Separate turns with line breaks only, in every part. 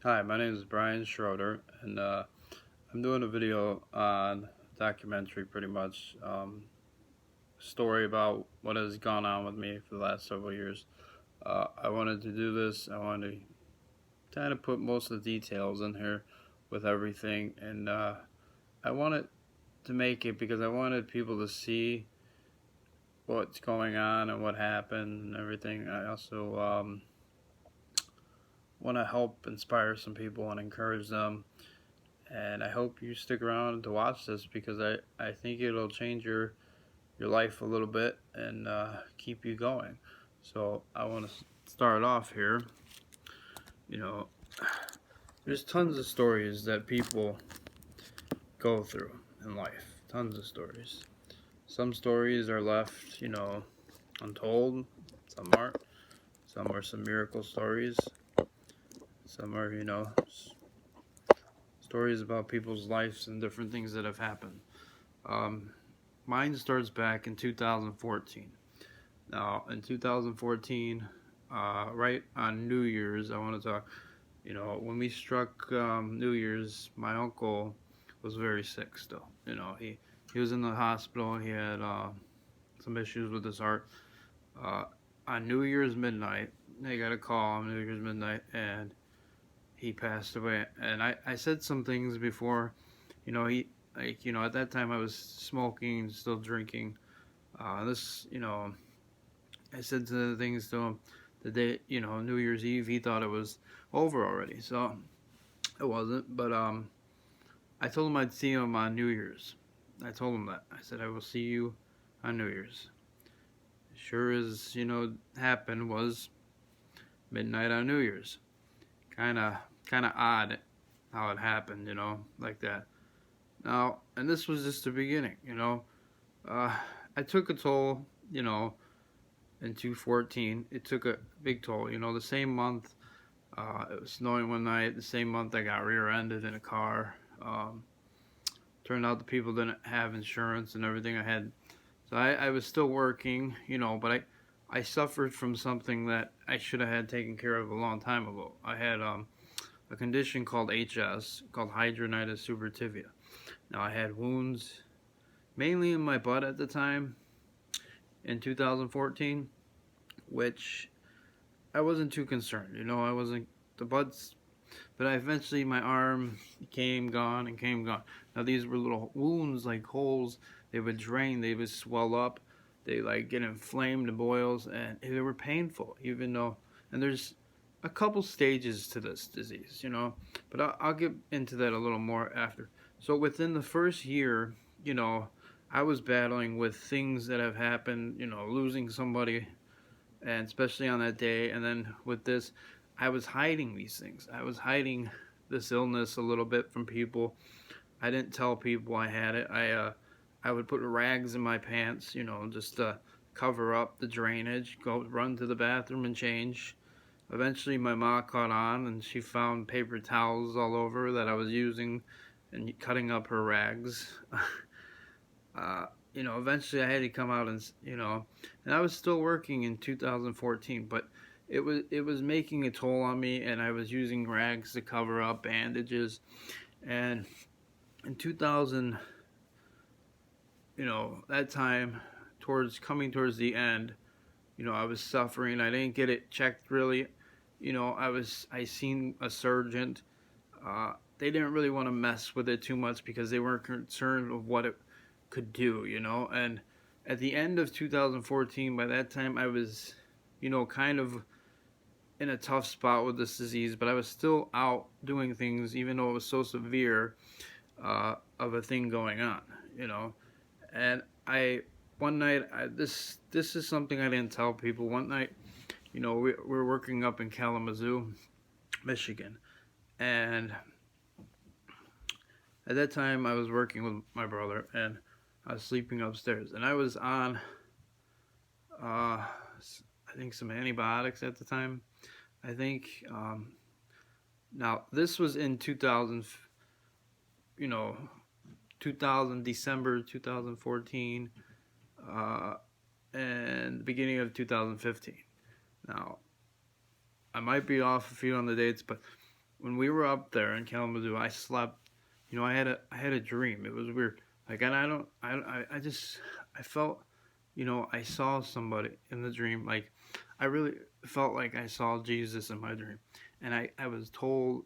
Hi, my name is Brian Schroeder, and I'm doing a video on documentary, pretty much story about what has gone on with me for the last several years. I wanted to do this. I wanted to kind of put most of the details in here with everything, and I wanted to make it because I wanted people to see what's going on and what happened and everything. I also want to help inspire some people and encourage them, and I hope you stick around to watch this because I think it'll change your life a little bit and keep you going. So I want to start off here. You know, there's tons of stories that people go through in life. Tons of stories. Some stories are left, untold. Some aren't. Some are some miracle stories. Some are, stories about people's lives and different things that have happened. Um, Mine starts back in 2014. Now, in 2014, right on New Year's, I want to talk. When we struck New Year's, my uncle was very sick still. He was in the hospital. He had some issues with his heart. Uh, on New Year's midnight, they got a call on New Year's midnight, and he passed away. And I said some things before. At that time I was smoking, still drinking. I said the things to him the day, New Year's Eve. He thought it was over already, so it wasn't. But I told him I'd see him on New Year's. I told him that. I said I will see you on New Year's. Sure as happened was midnight on New Year's. Kind of, kind of odd how it happened, like that. Now, and this was just the beginning, Uh, I took a toll, in 2014. It took a big toll. The same month, it was snowing one night. The same month, I got rear-ended in a car. Turned out the people didn't have insurance and everything. So I was still working, but I suffered from something that I should have had taken care of a long time ago. I had a condition called HS, called hidradenitis suppurativa. Now I had wounds mainly in my butt at the time in 2014, which I wasn't too concerned. I wasn't the butts, but eventually my arm came gone and came gone. Now these were little wounds, like holes. They would drain. They would swell up. They like get inflamed and boils, and they were painful. Even though, and there's a couple stages to this disease, but I'll get into that a little more after. So within the first year, you know, I was battling with things that have happened, losing somebody, and especially on that day. And then with this, I was hiding these things. I was hiding this illness a little bit from people. I didn't tell people I had it. I would put rags in my pants, just to cover up the drainage. Go run to the bathroom and change. Eventually, my mom caught on, and she found paper towels all over that I was using and cutting up her rags. uh, Eventually I had to come out and I was still working in 2014, but it was making a toll on me, and I was using rags to cover up bandages. And in 2000, that time, towards the end, I was suffering. I didn't get it checked really. I seen a surgeon. They didn't really want to mess with it too much because they weren't concerned of what it could do, And at the end of 2014, by that time, I was, kind of in a tough spot with this disease, but I was still out doing things, even though it was so severe of a thing going on, And one night, this is something I didn't tell people. One night, we were working up in Kalamazoo, Michigan, and at that time, I was working with my brother, and I was sleeping upstairs, and I was on, I think, some antibiotics at the time. I think. Now this was in 2000, 2000 December 2014, uh, and the beginning of 2015. Now I might be off a few on the dates, but when we were up there in Kalamazoo, I slept. I had a dream. It was weird. Like, and I don't, I just, I felt, I saw somebody in the dream. Like, I really felt like I saw Jesus in my dream, and I was told,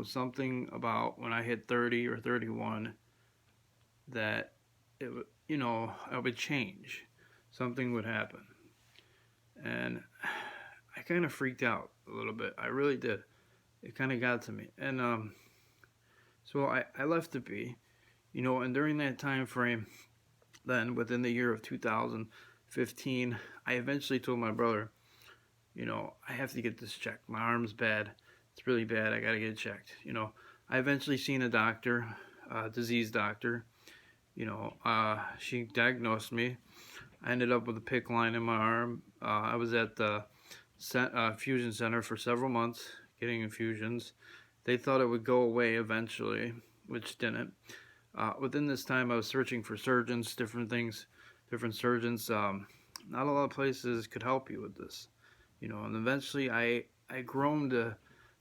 something about when I hit 30 or 31 that it would, I would change. Something would happen, and I kind of freaked out a little bit. I really did. It kind of got to me, and so I left it be, and during that time frame, then within the year of 2015, I eventually told my brother, I have to get this checked. My arm's bad. It's really bad. I got to get it checked. I eventually seen a doctor, a disease doctor. She diagnosed me. I ended up with a PICC line in my arm. I was at the fusion center for several months getting infusions. They thought it would go away eventually, which didn't. Within this time, I was searching for surgeons, different things, different surgeons. Not a lot of places could help you with this, and eventually I groaned to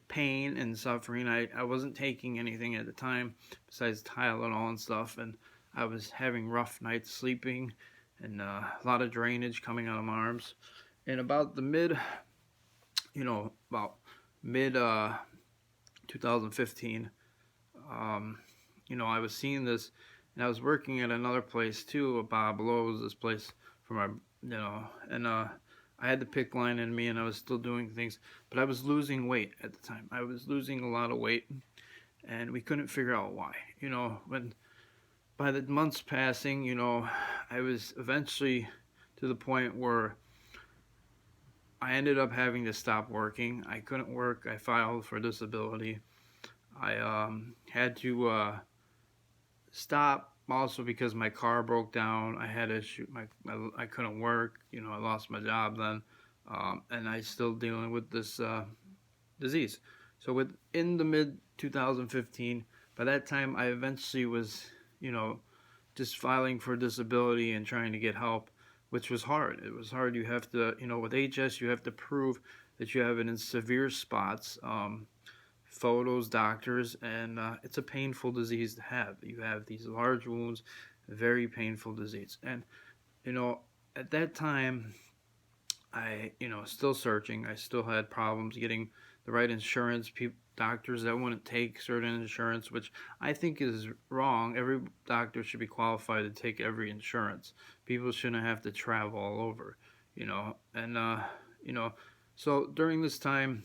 pain and suffering. I wasn't taking anything at the time besides Tylenol and stuff, and I was having rough nights sleeping and a lot of drainage coming out of my arms. And about about mid 2015, I was seeing this, and I was working at another place too, Bob Lowe's, this place for my, and I had the PICC line in me, and I was still doing things, but I was losing weight at the time. I was losing a lot of weight, and we couldn't figure out why. When by the months passing, I was eventually to the point where I ended up having to stop working. I couldn't work. I filed for disability. I had to stop also because my car broke down. I had issues. I couldn't work. I lost my job then, and I still dealing with this disease. So within the mid 2015, by that time I eventually was, just filing for disability and trying to get help, which was hard. It was hard. You have to, with HS, you have to prove that you have it in severe spots. Photos, doctors, and it's a painful disease to have. You have these large wounds, very painful disease. And, at that time, I, still searching. I still had problems getting the right insurance. Doctors that wouldn't take certain insurance, which I think is wrong. Every doctor should be qualified to take every insurance. People shouldn't have to travel all over, and, so during this time,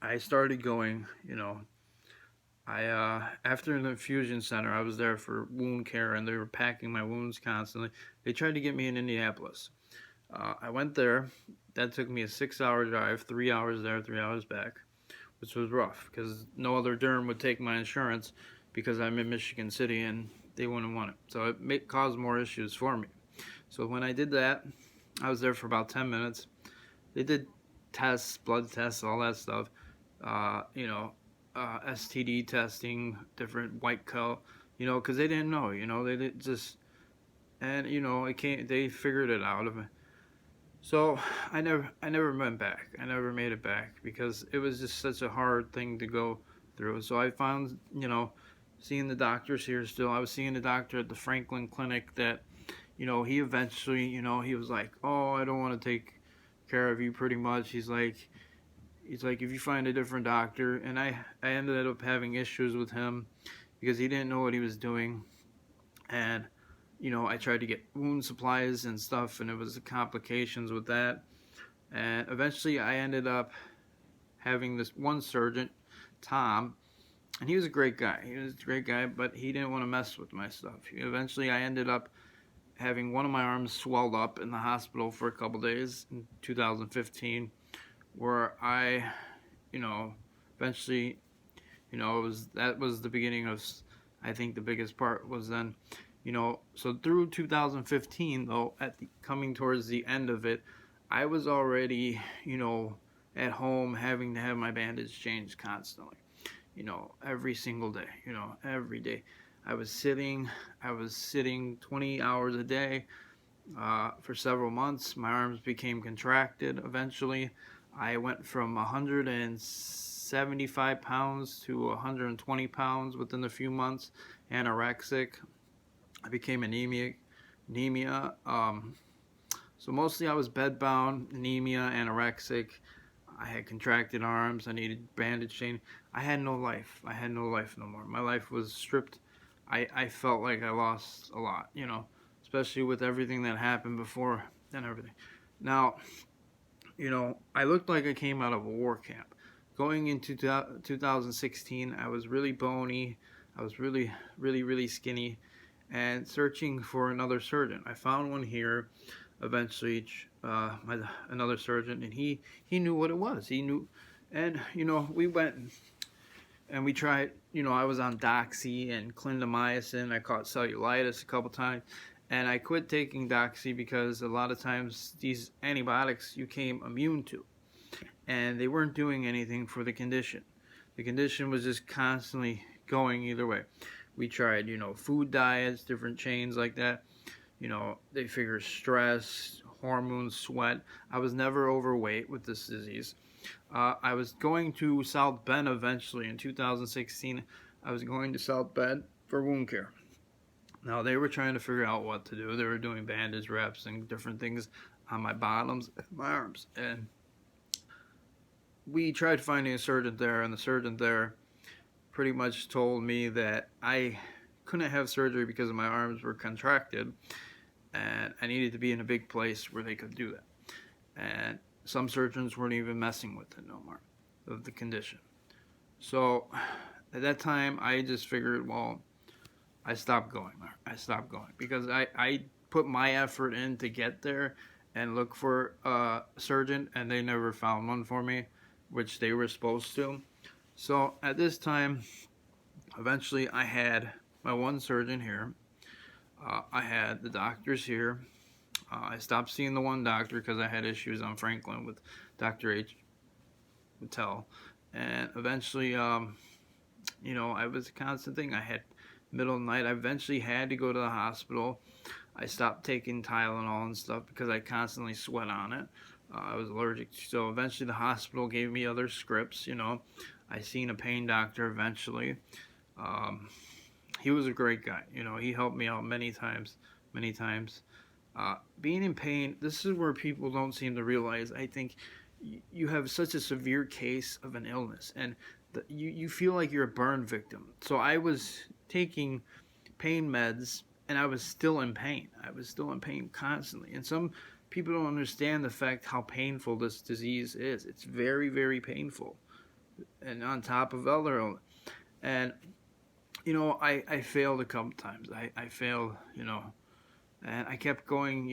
I started going, after the infusion center, I was there for wound care, and they were packing my wounds constantly. They tried to get me in Indianapolis. I went there. That took me a 6-hour drive, 3 hours there, 3 hours back, which was rough because no other derm would take my insurance because I'm in Michigan City and they wouldn't want it. So it caused more issues for me. So when I did that, I was there for about 10 minutes. They did tests, blood tests, all that stuff. STD testing, different white coat, because they didn't know, they didn't just, and it came, they figured it out of it. So I never went back. I never made it back because it was just such a hard thing to go through. So I found, seeing the doctors here still. I was seeing the doctor at the Franklin Clinic that, he eventually, he was like, oh, I don't want to take care of you pretty much. He's like, if you find a different doctor, and I ended up having issues with him because he didn't know what he was doing, and I tried to get wound supplies and stuff, and it was the complications with that, and eventually I ended up having this one surgeon, Tom, and he was a great guy, but he didn't want to mess with my stuff. Eventually I ended up having one of my arms swelled up in the hospital for a couple days in 2015, where I, eventually, that was the beginning of, I think the biggest part was then, so through 2015, though, coming towards the end of it, I was already, at home having to have my bandage changed constantly, every single day, every day. I was sitting 20 hours a day for several months. My arms became contracted eventually. I went from 100 and 75 pounds to 120 pounds within a few months, anorexic. I became anemia. So mostly I was bedbound, anemia, anorexic. I had contracted arms. I needed bandaging. I had no life. I had no life no more. My life was stripped. I felt like I lost a lot, especially with everything that happened before and everything. Now, I looked like I came out of a war camp. Going into 2016, I was really bony. I was really, really, really skinny and searching for another surgeon. I found one here eventually, another surgeon, and he knew what it was. He knew, and we went and we tried. I was on Doxy and clindamycin. I caught cellulitis a couple times, and I quit taking Doxy because a lot of times these antibiotics you came immune to, and they weren't doing anything for the condition. The condition was just constantly going either way. We tried, food diets, different chains like that. They figure stress, hormones, sweat. I was never overweight with this disease. I was going to South Bend eventually in 2016. I was going to South Bend for wound care. Now they were trying to figure out what to do. They were doing bandage reps and different things on my bottoms and my arms. And we tried finding a surgeon there, and the surgeon there pretty much told me that I couldn't have surgery because my arms were contracted and I needed to be in a big place where they could do that. And some surgeons weren't even messing with it no more, of the condition. So at that time I just figured, well, I stopped going because I put my effort in to get there and look for a surgeon, and they never found one for me, which they were supposed to. So at this time, eventually I had my one surgeon here. I had the doctors here. I stopped seeing the one doctor because I had issues on Franklin with Dr. H. Patel. And eventually, I was a constant thing. I had middle of the night. I eventually had to go to the hospital. I stopped taking Tylenol and stuff because I constantly sweat on it. I was allergic. So eventually the hospital gave me other scripts, I seen a pain doctor eventually. He was a great guy. He helped me out many times. Being in pain, this is where people don't seem to realize. I think you have such a severe case of an illness, and you feel like you're a burn victim. So I was taking pain meds, and I was still in pain. I was still in pain constantly. And some people don't understand the fact how painful this disease is. It's very, very painful. And on top of other illness. And, I failed a couple times. I failed, and I kept going,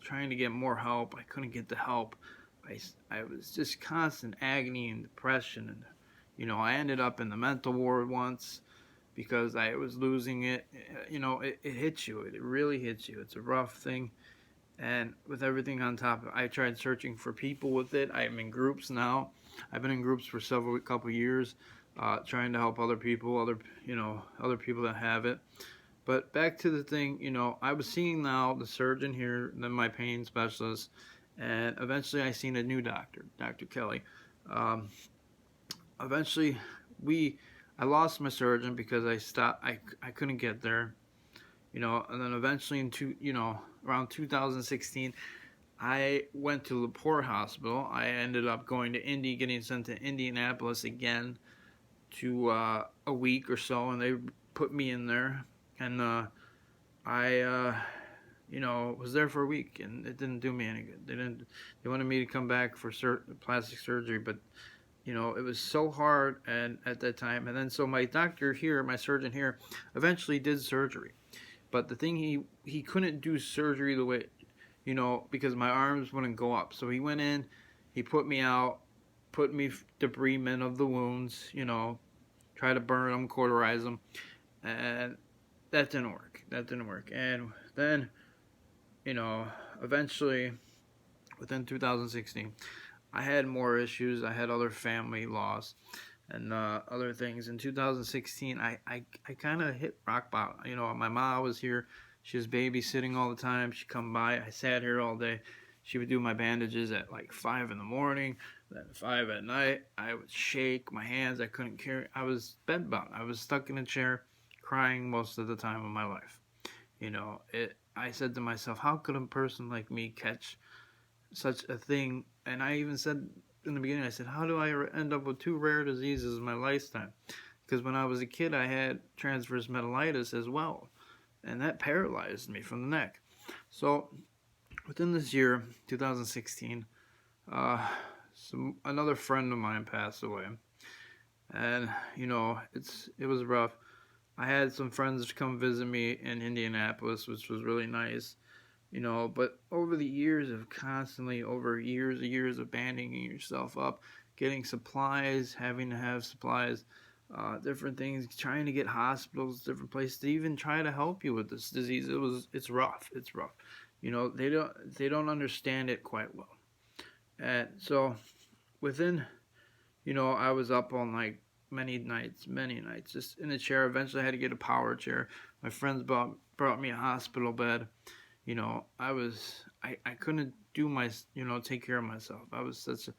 trying to get more help. I couldn't get the help. I was just constant agony and depression. And, I ended up in the mental ward once because I was losing it. It hits you. It really hits you. It's a rough thing. And with everything on top of it, I tried searching for people with it. I'm in groups now. I've been in groups for couple years, trying to help other people, other people that have it. But back to the thing, I was seeing now the surgeon here, then my pain specialist, and eventually I seen a new doctor, Dr. Kelly. Eventually, I lost my surgeon because I stopped. I couldn't get there, and then eventually around 2016. I went to LaPorte Hospital. I ended up going to Indy, getting sent to Indianapolis again to a week or so, and they put me in there. And I was there for a week, and it didn't do me any good. They wanted me to come back for plastic surgery, but it was so hard and at that time. And then so my doctor here, my surgeon here, eventually did surgery. But the thing, he couldn't do surgery the way, because my arms wouldn't go up. So he went in, he put me out, put me debridement of the wounds, try to burn them, cauterize them, and that didn't work. And then, eventually, within 2016, I had more issues. I had other family loss and other things. In 2016, I kind of hit rock bottom. My mom was here. She was babysitting all the time. She'd come by. I sat here all day. She would do my bandages at like 5 in the morning, then 5 at night. I would shake my hands. I couldn't carry. I was bedbound. I was stuck in a chair, crying most of the time of my life. I said to myself, how could a person like me catch such a thing? And I even said in the beginning, I said, how do I end up with two rare diseases in my lifetime? Because when I was a kid, I had transverse meningitis as well, and that paralyzed me from the neck. So within this year, 2016, another friend of mine passed away, and it was rough. I had some friends come visit me in Indianapolis, which was really nice. But over the years of constantly, over years of banding yourself up, getting supplies, having to have supplies, different things, trying to get hospitals, different places to even try to help you with this disease. It's rough. It's rough. They don't understand it quite well. And so within, I was up all night, many nights, just in a chair. Eventually I had to get a power chair. My friends brought me a hospital bed. I couldn't do take care of myself. I was such a,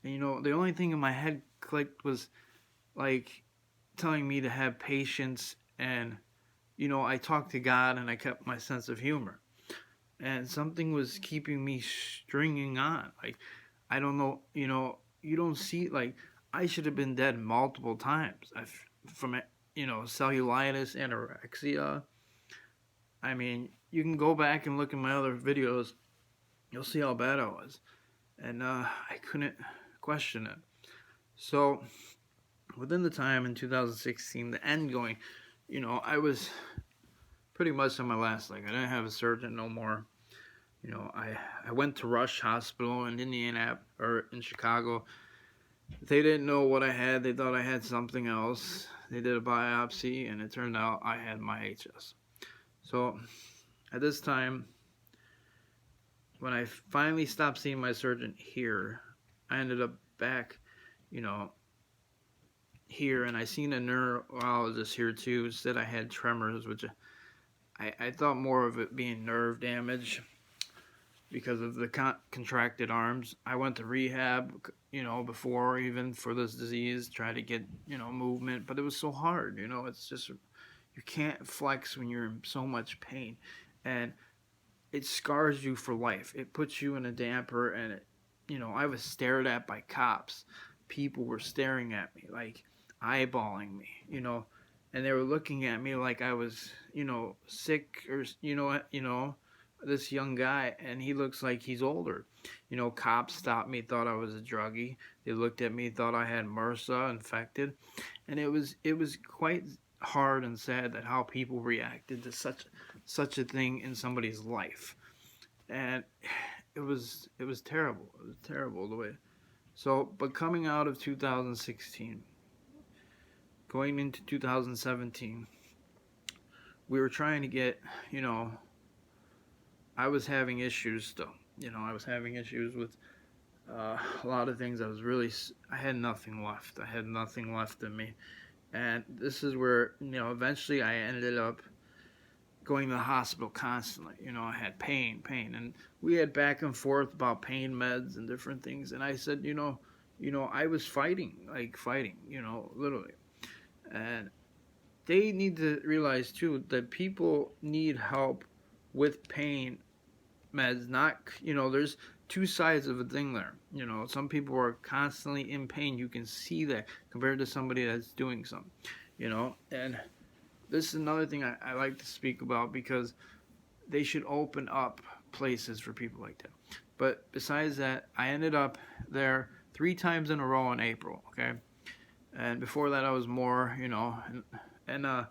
the only thing in my head clicked was like telling me to have patience, and I talked to God and I kept my sense of humor, and something was keeping me stringing on. Like, I don't know, you don't see, like, I should have been dead multiple times. From cellulitis, anorexia. I mean, you can go back and look at my other videos. You'll see how bad I was. And I couldn't question it. So, within the time in 2016, the end going, I was pretty much on my last leg. I didn't have a surgeon no more. I went to Rush Hospital in Indiana, or in Chicago. They didn't know what I had. They thought I had something else. They did a biopsy, and it turned out I had my HS. So, at this time, when I finally stopped seeing my surgeon here, I ended up back, here, and I seen a neurologist here too. Said I had tremors, which I thought more of it being nerve damage because of the contracted arms. I went to rehab, before even for this disease, try to get, movement, but it was so hard, it's just, you can't flex when you're in so much pain, and it scars you for life. It puts you in a damper, and I was stared at by cops. People were staring at me, like eyeballing me, and they were looking at me like I was, sick, or this young guy, and he looks like he's older. Cops stopped me, thought I was a druggie. They looked at me, thought I had MRSA infected, and it was quite hard and sad that how people reacted to such a thing in somebody's life, and it was terrible. It was terrible the way. So, but coming out of 2016, going into 2017, we were trying to get, I was having issues still. I was having issues with a lot of things. I had nothing left. I had nothing left in me. And this is where, eventually I ended up going to the hospital constantly. I had pain. And we had back and forth about pain meds and different things. And I said, I was fighting, literally. And they need to realize, too, that people need help with pain meds. Not, there's two sides of a thing there. Some people are constantly in pain. You can see that compared to somebody that's doing something, and this is another thing I like to speak about, because they should open up places for people like that. But besides that, I ended up there 3 times in a row in April, okay? And before that I was more, and I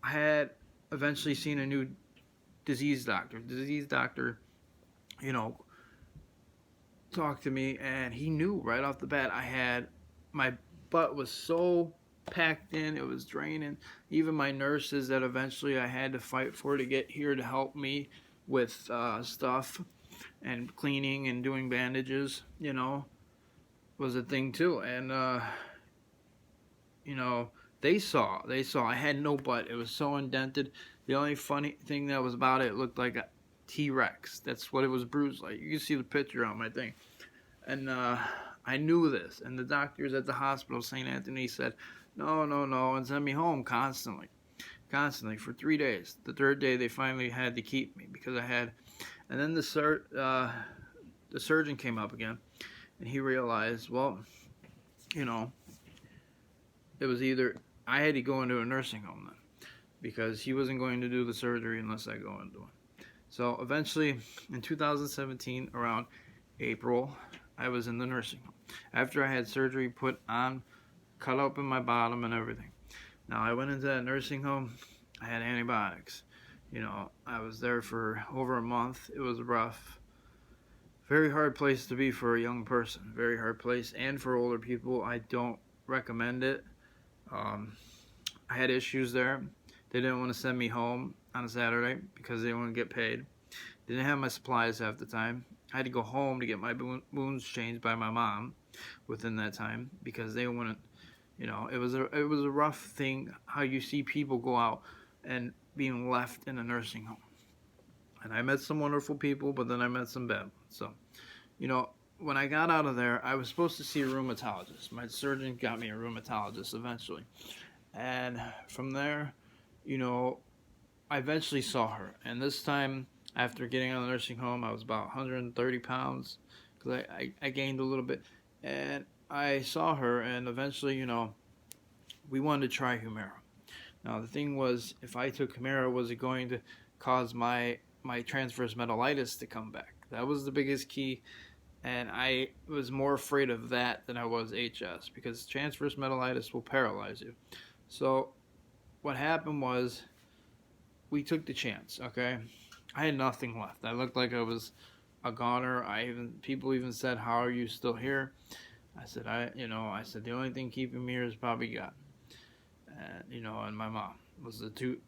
had eventually seen a new disease doctor. The disease doctor, talked to me, and he knew right off the bat my butt was so packed in, it was draining. Even my nurses that eventually I had to fight for to get here to help me with stuff and cleaning and doing bandages, was a thing too. And they saw I had no butt. It was so indented. The only funny thing that was about it looked like T-Rex. That's what it was bruised like. You can see the picture on my thing. And I knew this. And the doctors at the hospital, St. Anthony, said, no, no, no, and send me home constantly. Constantly for 3 days. The third day, they finally had to keep me because I had. And then the surgeon came up again, and he realized, well, you know, it was either I had to go into a nursing home then because he wasn't going to do the surgery unless I go into it. So eventually, in 2017, around April, I was in the nursing home after I had surgery put on, cut open my bottom and everything. Now I went into that nursing home. I had antibiotics. You know, I was there for over a month. It was rough. Very hard place to be for a young person. Very hard place, and for older people, I don't recommend it. I had issues there. They didn't want to send me home on a Saturday because they wouldn't get paid. Didn't have my supplies half the time. I had to go home to get my wounds changed by my mom within that time because they wouldn't. You know, it was a rough thing how you see people go out and being left in a nursing home. And I met some wonderful people, but then I met some bad ones. So, you know, when I got out of there, I was supposed to see a rheumatologist. My surgeon got me a rheumatologist eventually. And from there, you know, I eventually saw her. And this time, after getting out of the nursing home, I was about 130 pounds because I gained a little bit. And I saw her, and eventually, you know, we wanted to try Humira. Now, the thing was, if I took Humira, was it going to cause my transverse medullinitis to come back? That was the biggest key, and I was more afraid of that than I was HS, because transverse medullinitis will paralyze you. So what happened was we took the chance, okay? I had nothing left. I looked like I was a goner. People even said, "How are you still here?" I said, I said the only thing keeping me here is probably God, and and my mom was the two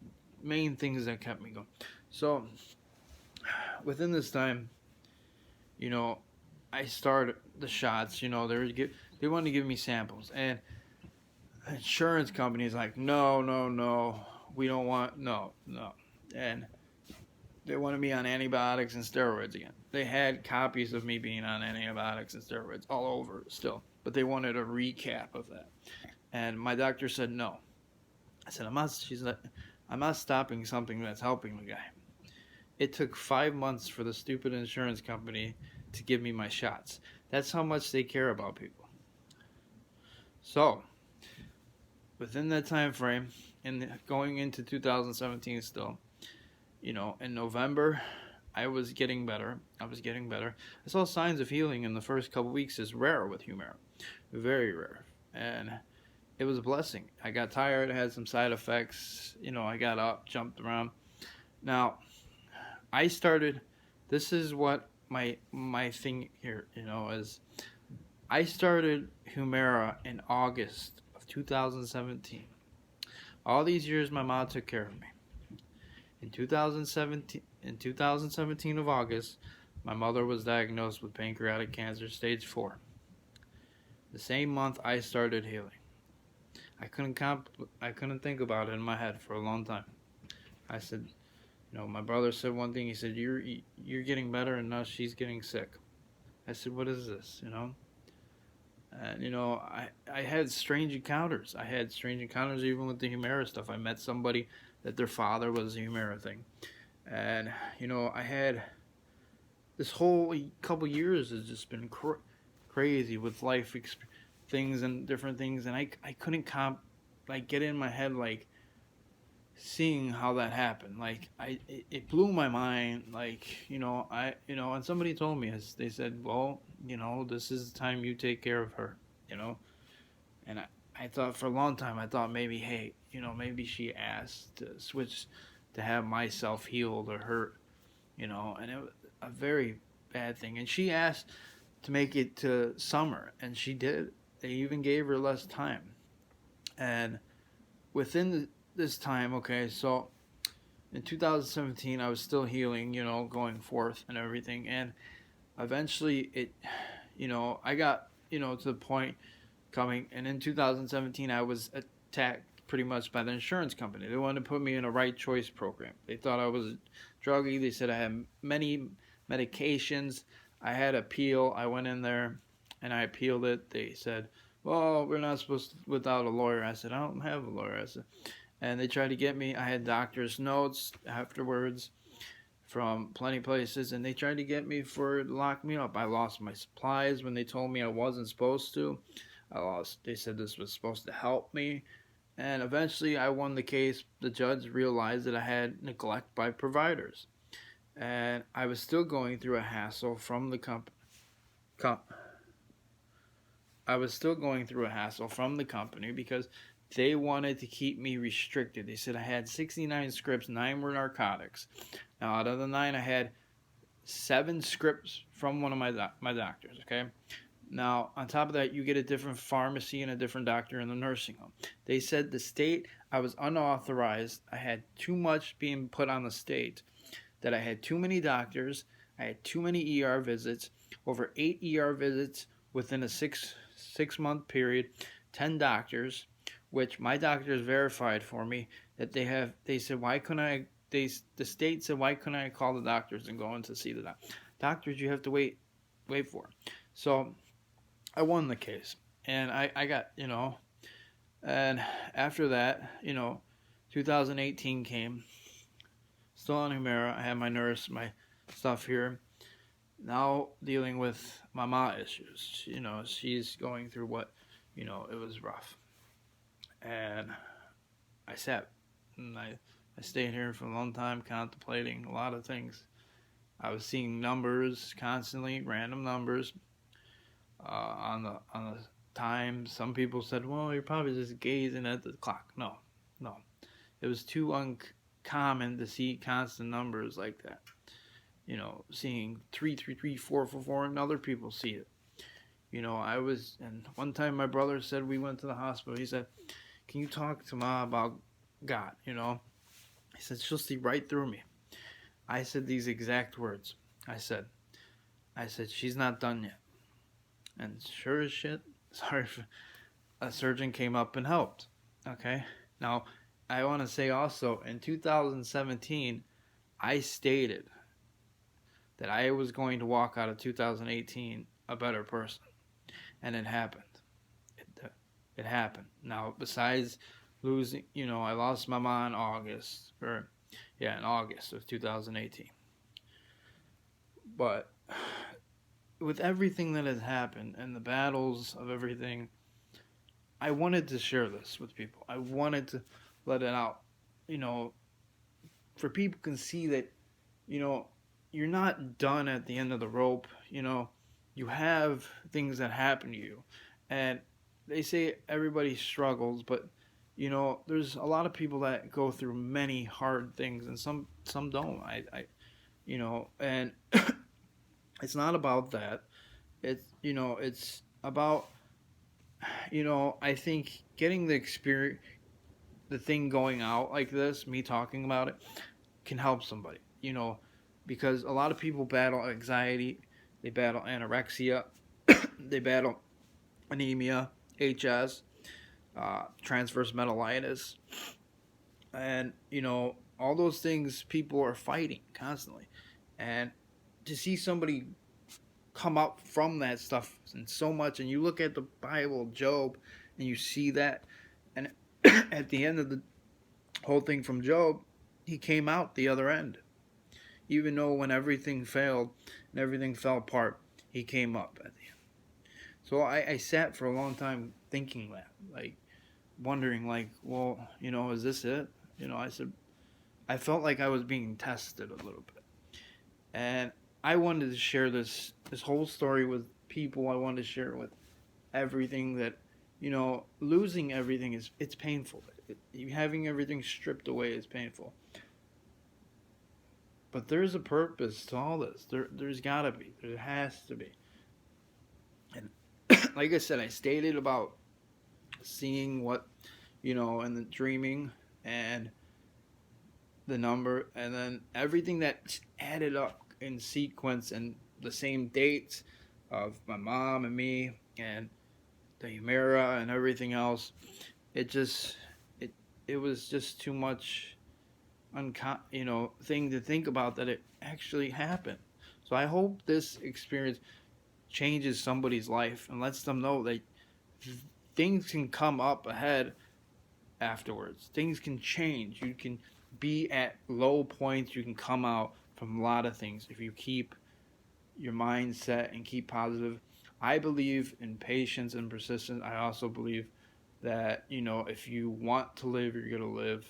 main things that kept me going. So within this time, I started the shots. They wanted to give me samples, and insurance companies like, no, no, no, we don't want, no, and they wanted me on antibiotics and steroids again. They had copies of me being on antibiotics and steroids all over still, but they wanted a recap of that. And my doctor said no. I said, I'm not stopping something that's helping the guy. It took 5 months for the stupid insurance company to give me my shots. That's how much they care about people. So, within that time frame, and going into 2017 still, in November, I was getting better. I saw signs of healing in the first couple weeks. Is rare with Humira. Very rare. And it was a blessing. I got tired. I had some side effects. I got up, jumped around. Now, this is what my thing here, is I started Humira in August of 2017. All these years, my mom took care of me. In 2017 of August, my mother was diagnosed with pancreatic cancer, stage 4. The same month, I started healing. I couldn't think about it in my head for a long time. I said, my brother said one thing. He said, "You're getting better, and now she's getting sick." I said, "What is this?" And I had strange encounters. Even with the Humira stuff. I met somebody that their father was a Humira thing. And, I had this whole couple years has just been crazy with life things and different things. And I couldn't get in my head, seeing how that happened. It blew my mind. And somebody told me, they said, well, this is the time you take care of her, And I thought for a long time, maybe, hey, maybe she asked to switch to have myself healed or hurt, and it was a very bad thing. And she asked to make it to summer, and she did. They even gave her less time. And within this time, okay, so in 2017, I was still healing, going forth and everything. And eventually I got, to the point coming, and in 2017 I was attacked pretty much by the insurance company. They wanted to put me in a right choice program. They thought I was druggy. They said I had many medications. I had appeal. I went in there and I appealed it. They said, well, we're not supposed to without a lawyer. I said, I don't have a lawyer. I said, and they tried to get me. I had doctor's notes afterwards from plenty of places, and they tried to get me for lock me up. I lost my supplies when they told me I wasn't supposed to. They said this was supposed to help me, and eventually I won the case. The judge realized that I had neglect by providers, and I was still going through a hassle from the company. I was still going through a hassle from the company because they wanted to keep me restricted. They said I had 69 scripts, 9 were narcotics. Now, out of the 9, I had 7 scripts from one of my doctors, okay? Now, on top of that, you get a different pharmacy and a different doctor in the nursing home. They said the state, I was unauthorized. I had too much being put on the state, that I had too many doctors. I had too many ER visits, over 8 ER visits within a six-month period, 10 doctors, which my doctors verified for me that they said, why couldn't I, the state said, why couldn't I call the doctors and go in to see the doctors? You have to wait for. So I won the case, and I got, and after that, 2018 came, still on Humira. I had my nurse, my stuff here. Now dealing with my ma issues. She's going through what, it was rough. And I sat and I stayed here for a long time contemplating a lot of things. I was seeing numbers constantly, random numbers on the time. Some people said, well, you're probably just gazing at the clock. No. It was too uncommon to see constant numbers like that. Seeing 333, 444, and other people see it. And one time my brother said, we went to the hospital. He said, can you talk to Ma about God? He said, she'll see right through me. I said these exact words. I said, she's not done yet. And sure as shit, a surgeon came up and helped. Okay? Now, I want to say also, in 2017, I stated that I was going to walk out of 2018 a better person. And it happened. It happened. Now, besides losing, I lost my mom in August of 2018. But with everything that has happened and the battles of everything, I wanted to share this with people. I wanted to let it out, for people can see that, you're not done at the end of the rope. You have things that happen to you, and they say everybody struggles, but there's a lot of people that go through many hard things, and some don't. And it's not about that. It's about, I think getting the experience, the thing going out like this, me talking about it, can help somebody. Because a lot of people battle anxiety, they battle anorexia, they battle anemia, HS, transverse meningitis, and all those things people are fighting constantly. And to see somebody come up from that stuff and so much, and you look at the Bible, Job, and you see that, and at the end of the whole thing from Job, he came out the other end. Even though when everything failed and everything fell apart, he came up at the end. So I sat for a long time thinking that, wondering, well, is this it? I felt like I was being tested a little bit. And I wanted to share this whole story with people. I wanted to share with everything that, losing everything it's painful. Having everything stripped away is painful. But there's a purpose to all this. There's gotta be. There has to be. And like I said, I stated about seeing what, and the dreaming and the number, and then everything that added up in sequence and the same dates of my mom and me and the Humira and everything else. It it was just too much thing to think about that it actually happened. So I hope this experience changes somebody's life and lets them know that things can come up ahead afterwards. Things can change. You can be at low points. You can come out from a lot of things if you keep your mindset and keep positive. I believe in patience and persistence. I also believe that, if you want to live, you're going to live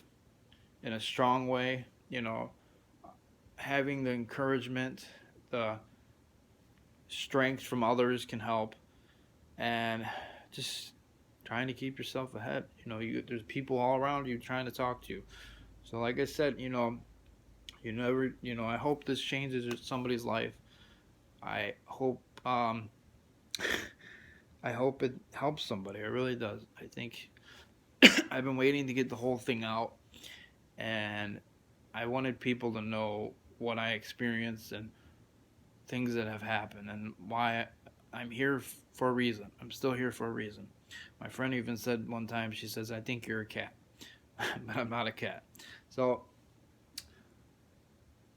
in a strong way. Having the encouragement, the strength from others can help, and just trying to keep yourself ahead. There's people all around you trying to talk to you. So, like I said, you never, I hope this changes somebody's life. I hope, I hope it helps somebody. It really does. I think I've been waiting to get the whole thing out, and I wanted people to know what I experienced and things that have happened and why I'm here for a reason. I'm still here for a reason. My friend even said one time, she says, I think you're a cat, but I'm not a cat. So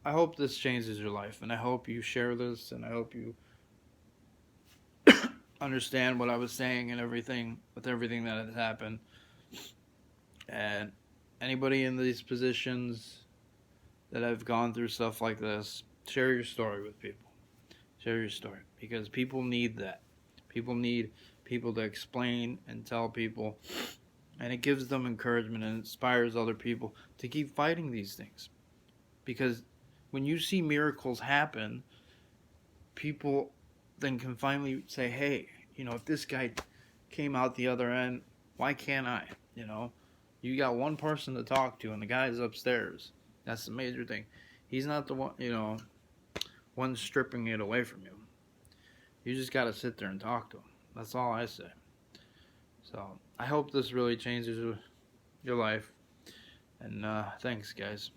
I hope this changes your life, and I hope you share this, and I hope you understand what I was saying and everything with everything that has happened. And anybody in these positions that have gone through stuff like this, share your story with people. Share your story, because people need that. People need people to explain and tell people, and it gives them encouragement and inspires other people to keep fighting these things. Because when you see miracles happen, people then can finally say, hey, if this guy came out the other end, why can't I? You got one person to talk to, and the guy's upstairs. That's the major thing. He's not the one stripping it away from you. You just got to sit there and talk to him. That's all I say. So I hope this really changes your life. And thanks, guys.